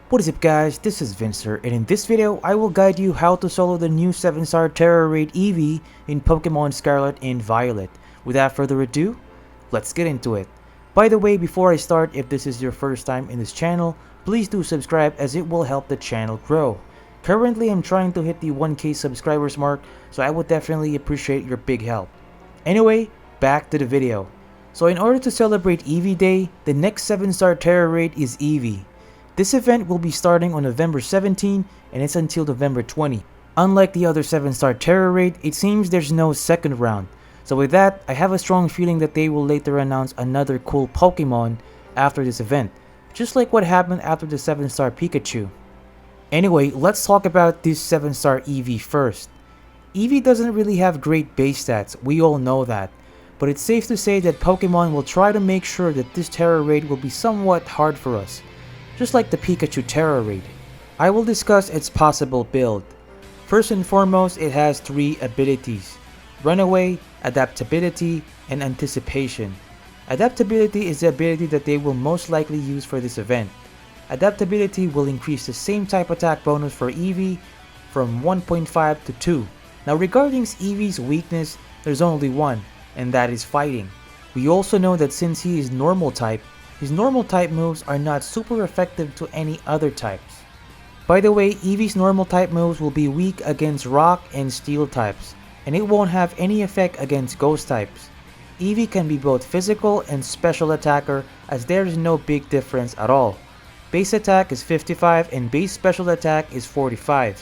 What is up guys, this is Vincener, and in this video I will guide you how to solo the new 7-star TERA raid EEVEE in Pokemon Scarlet and Violet. Without further ado, let's get into it. By the way, before I start, if this is your first time in this channel, please do subscribe as it will help the channel grow. Currently I'm trying to hit the 1k subscribers mark, so I would definitely appreciate your big help. Anyway, back to the video. So in order to celebrate EEVEE Day, the next 7-star TERA raid is EEVEE. This event will be starting on November 17 and it's until November 20. Unlike the other 7-star TERA raid, it seems there's no second round. So with that, I have a strong feeling that they will later announce another cool Pokemon after this event, just like what happened after the 7-star Pikachu. Anyway, let's talk about this 7-star EEVEE first. EEVEE doesn't really have great base stats, we all know that. But it's safe to say that Pokemon will try to make sure that this TERA raid will be somewhat hard for us, just like the Pikachu TERA raid. I will discuss its possible build. First and foremost, it has 3 abilities: Runaway, Adaptability, and Anticipation. Adaptability is the ability that they will most likely use for this event. Adaptability will increase the same type attack bonus for EEVEE from 1.5 to 2. Now regarding EEVEE's weakness, there's only one, and that is fighting. We also know that since he is normal type, his normal type moves are not super effective to any other types. By the way, EEVEE's normal type moves will be weak against rock and steel types, and it won't have any effect against ghost types. EEVEE can be both physical and special attacker, as there is no big difference at all. Base attack is 55 and base special attack is 45.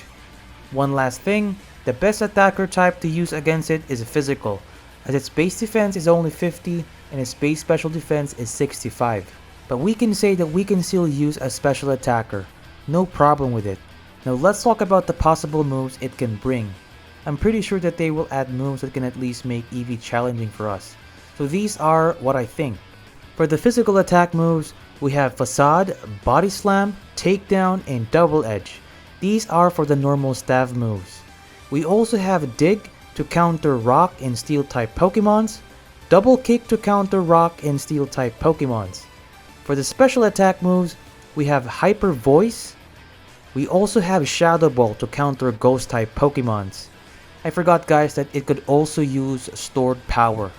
One last thing, the best attacker type to use against it is physical, as its base defense is only 50 and its base special defense is 65. But we can say that we can still use a special attacker, no problem with it. Now let's talk about the possible moves it can bring. I'm pretty sure that they will add moves that can at least make EEVEE challenging for us. So these are what I think. For the physical attack moves, we have Facade, Body Slam, Takedown, and Double Edge. These are for the normal staff moves. We also have Dig to counter rock and steel type Pokemons, Double Kick to counter rock and steel type Pokemons. For the special attack moves, we have Hyper Voice. We also have Shadow Ball to counter ghost type Pokemons. I forgot guys that it could also use stored power.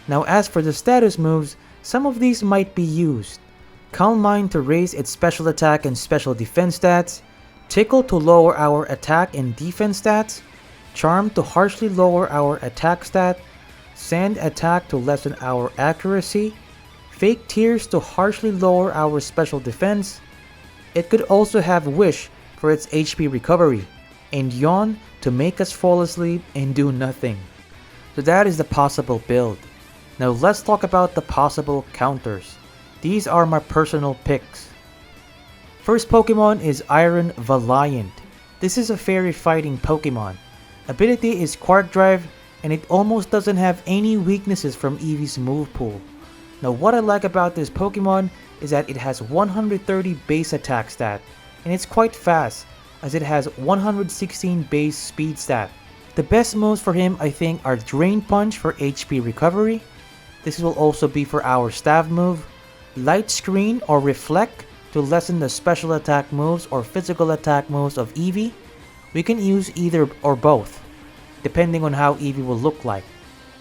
Now as for the status moves, some of these might be used. Calm Mind to raise its special attack and special defense stats, Tickle to lower our attack and defense stats, Charm to harshly lower our attack stat, Sand Attack to lessen our accuracy, Fake Tears to harshly lower our special defense. It could also have Wish for its HP recovery, and Yawn to make us fall asleep and do nothing. So that is the possible build. Now let's talk about the possible counters. These are my personal picks. First Pokemon is Iron Valiant. This is a fairy fighting Pokemon. Ability is Quark Drive, and it almost doesn't have any weaknesses from EEVEE's move pool. Now what I like about this Pokemon is that it has 130 base attack stat, and it's quite fast as it has 116 base speed stat. The best moves for him I think are Drain Punch for HP recovery. This will also be for our staff move, Light Screen or Reflect to lessen the special attack moves or physical attack moves of EEVEE. We can use either or both, depending on how EEVEE will look like.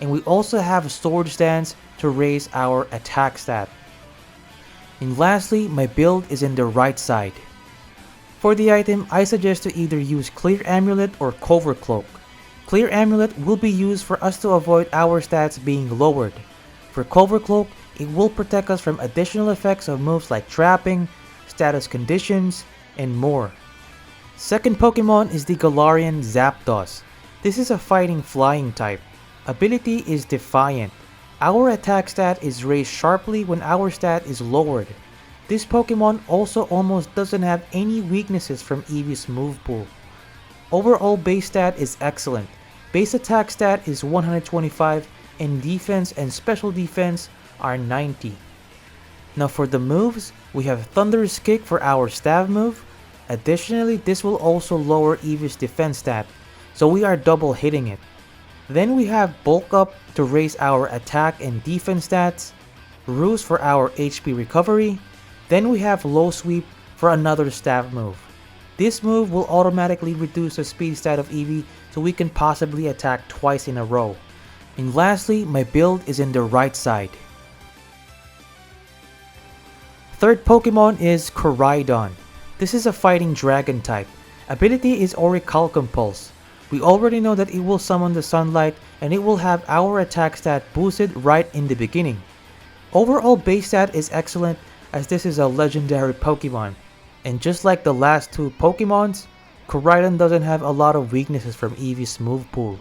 And we also have Sword Stance to raise our attack stat. And lastly, my build is in the right side. For the item, I suggest to either use Clear Amulet or Cover Cloak. Clear Amulet will be used for us to avoid our stats being lowered. For Cover Cloak, it will protect us from additional effects of moves like Trapping, Status Conditions, and more. Second Pokemon is the Galarian Zapdos. This is a fighting flying type. Ability is Defiant. Our attack stat is raised sharply when our stat is lowered. This Pokemon also almost doesn't have any weaknesses from EEVEE's move pool. Overall base stat is excellent. Base attack stat is 125 and defense and special defense are 90. Now for the moves, we have Thunderous Kick for our staff move. Additionally, this will also lower EEVEE's defense stat, so we are double hitting it. Then we have Bulk Up to raise our attack and defense stats, Roost for our HP recovery, then we have Low Sweep for another stab move. This move will automatically reduce the speed stat of EEVEE so we can possibly attack twice in a row. And lastly, my build is in the right side. Third Pokemon is Koraidon. This is a fighting dragon type. Ability is Orichalcum Pulse. We already know that it will summon the sunlight and it will have our attack stat boosted right in the beginning. Overall base stat is excellent as this is a legendary Pokemon. And just like the last two Pokemons, Koraidon doesn't have a lot of weaknesses from EEVEE's move pool.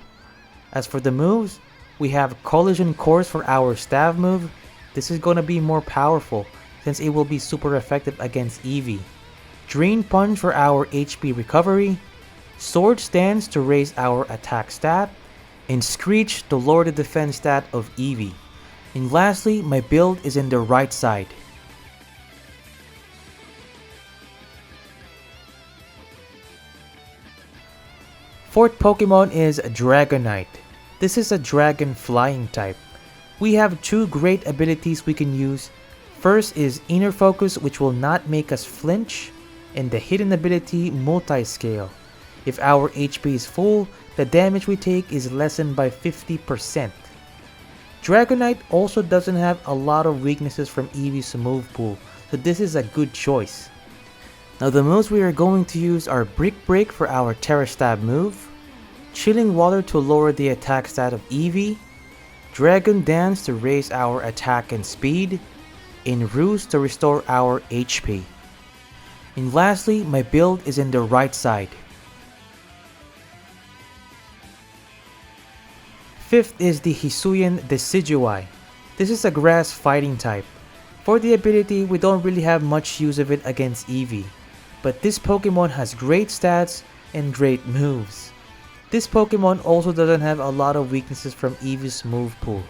As for the moves, we have Collision Course for our stab move. This is gonna be more powerful since it will be super effective against EEVEE. Drain Punch for our HP recovery, Sword Stance to raise our attack stat, and Screech to lower the defense stat of EEVEE. And lastly, my build is in the right side. Fourth Pokemon is Dragonite. This is a dragon flying type. We have two great abilities we can use. First is Inner Focus, which will not make us flinch, and the hidden ability Multi-Scale. If our HP is full, the damage we take is lessened by 50%. Dragonite also doesn't have a lot of weaknesses from EEVEE's move pool, so this is a good choice. Now the moves we are going to use are Brick Break for our TERA stab move, Chilling Water to lower the attack stat of EEVEE, Dragon Dance to raise our attack and speed, and Roost to restore our HP. And lastly, my build is in the right side. Fifth is the Hisuian Decidueye. This is a grass fighting type. For the ability, we don't really have much use of it against EEVEE, but this Pokemon has great stats and great moves. This Pokemon also doesn't have a lot of weaknesses from EEVEE's move pool.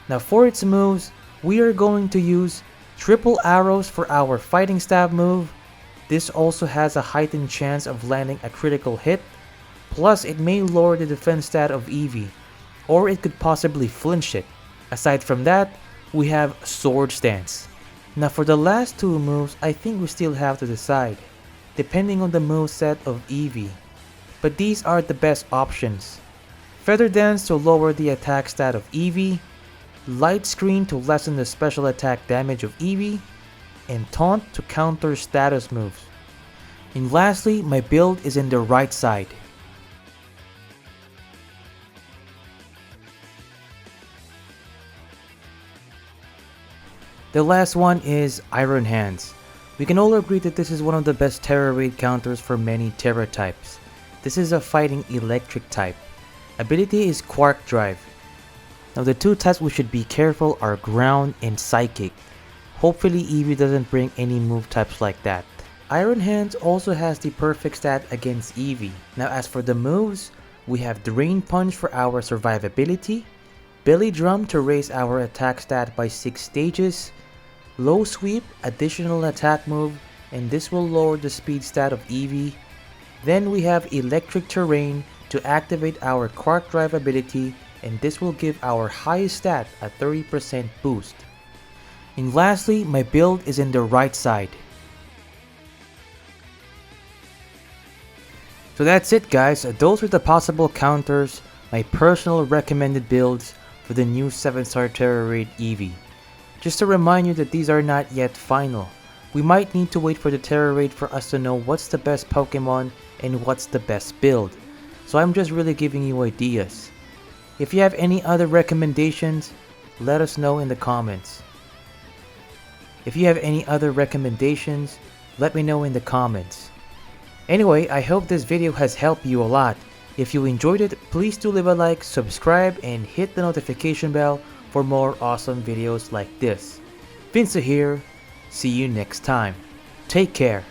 Now for its moves, we are going to use Triple Arrows for our fighting stab move. This also has a heightened chance of landing a critical hit, plus it may lower the defense stat of EEVEE, or it could possibly flinch it. Aside from that, we have Sword Stance. Now for the last two moves, I think we still have to decide, depending on the moveset of EEVEE. But these are the best options. Feather Dance to lower the attack stat of EEVEE, Light Screen to lessen the special attack damage of EEVEE, and Taunt to counter status moves. And lastly, my build is in the right side. The last one is Iron Hands. We can all agree that this is one of the best Terra raid counters for many Terra types. This is a fighting electric type. Ability is Quark Drive. Now the two types we should be careful are Ground and Psychic. Hopefully EEVEE doesn't bring any move types like that. Iron Hands also has the perfect stat against EEVEE. Now as for the moves, we have Drain Punch for our survivability, Belly Drum to raise our attack stat by 6 stages, Low Sweep, additional attack move, and this will lower the speed stat of EEVEE. Then we have Electric Terrain to activate our Quark Drive ability, and this will give our highest stat a 30% boost. And lastly, my build is in the right side. So that's it guys, those are the possible counters, my personal recommended builds for the new 7-star Terra raid EEVEE. Just to remind you that these are not yet final. We might need to wait for the Terra raid for us to know what's the best Pokemon and what's the best build. So I'm just really giving you ideas. If you have any other recommendations, let us know in the comments. If you have any other recommendations, let me know in the comments. Anyway, I hope this video has helped you a lot. If you enjoyed it, please do leave a like, subscribe, and hit the notification bell for more awesome videos like this. Vincener here. See you next time. Take care.